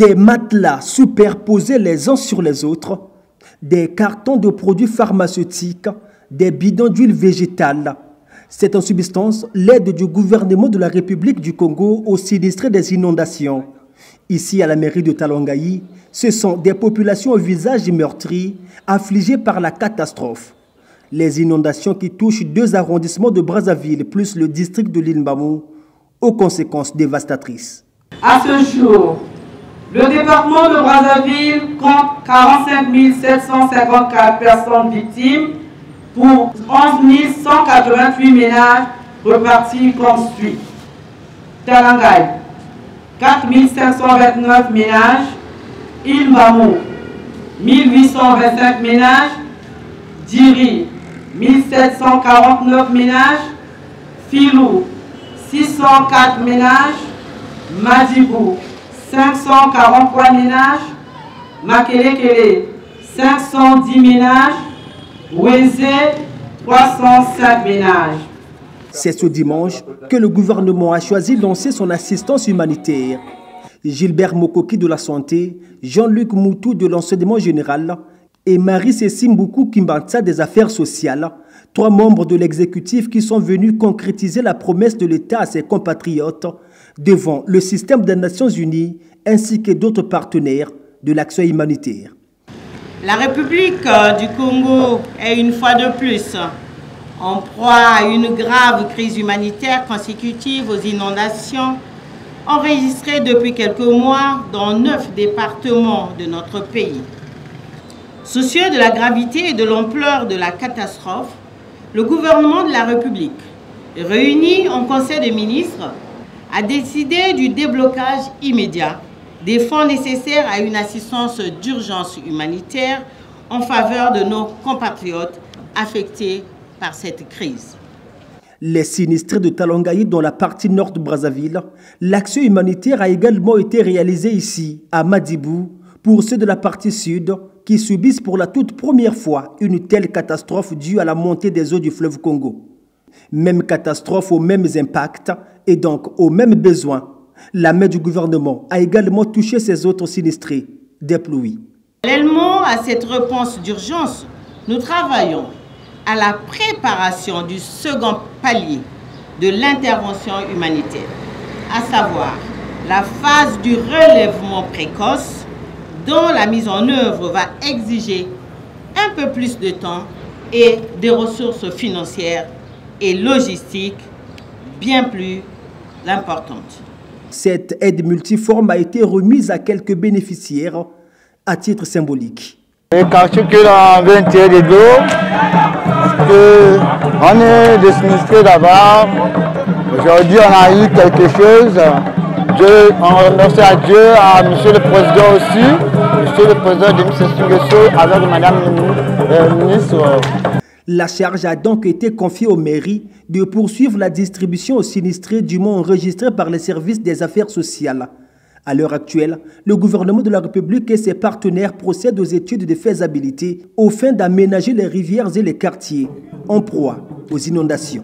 Des matelas superposés les uns sur les autres, des cartons de produits pharmaceutiques, des bidons d'huile végétale. C'est en substance l'aide du gouvernement de la République du Congo aux sinistrés des inondations. Ici, à la mairie de Talangayi, ce sont des populations au visage meurtri, affligées par la catastrophe. Les inondations qui touchent 2 arrondissements de Brazzaville plus le district de l'Inbamou, aux conséquences dévastatrices. À ce jour, le département de Brazzaville compte 45 754 personnes victimes pour 11 188 ménages repartis comme suit. Talangayi, 4 529 ménages. Ilmamou, 1825 ménages. Diri, 1749 ménages. Filou, 604 ménages. Madibou, 543 ménages. Makelekele, 510 ménages. Ouézé, 305 ménages. C'est ce dimanche que le gouvernement a choisi de lancer son assistance humanitaire. Gilbert Mokoki de la Santé, Jean-Luc Moutou de l'Enseignement Général et Marie-Cécile Mboukou Kimbanza des Affaires Sociales, 3 membres de l'exécutif qui sont venus concrétiser la promesse de l'État à ses compatriotes devant le système des Nations Unies ainsi que d'autres partenaires de l'action humanitaire. La République du Congo est une fois de plus en proie à une grave crise humanitaire consécutive aux inondations enregistrées depuis quelques mois dans 9 départements de notre pays. Soucieux de la gravité et de l'ampleur de la catastrophe, le gouvernement de la République, réuni en Conseil des ministres, a décidé du déblocage immédiat des fonds nécessaires à une assistance d'urgence humanitaire en faveur de nos compatriotes affectés par cette crise. Les sinistrés de Talangayi dans la partie nord de Brazzaville, l'action humanitaire a également été réalisée ici, à Madibou, pour ceux de la partie sud qui subissent pour la toute première fois une telle catastrophe due à la montée des eaux du fleuve Congo. Même catastrophe aux mêmes impacts et donc aux mêmes besoins. La main du gouvernement a également touché ces autres sinistrés, déployés. Parallèlement à cette réponse d'urgence, nous travaillons à la préparation du second palier de l'intervention humanitaire, à savoir la phase du relèvement précoce dont la mise en œuvre va exiger un peu plus de temps et des ressources financières et logistiques bien plus importantes. Cette aide multiforme a été remise à quelques bénéficiaires à titre symbolique. Le quartier que l'on veut tirer de l'eau, parce qu'on est des sinistrés d'abord. Aujourd'hui, on a eu quelque chose. On remercie à Dieu, à M. le Président aussi, M. le Président de M. Singesso, avec Mme la ministre. La charge a donc été confiée aux mairies de poursuivre la distribution aux sinistrés dûment enregistrés par les services des affaires sociales. À l'heure actuelle, le gouvernement de la République et ses partenaires procèdent aux études de faisabilité aux fins d'aménager les rivières et les quartiers en proie aux inondations.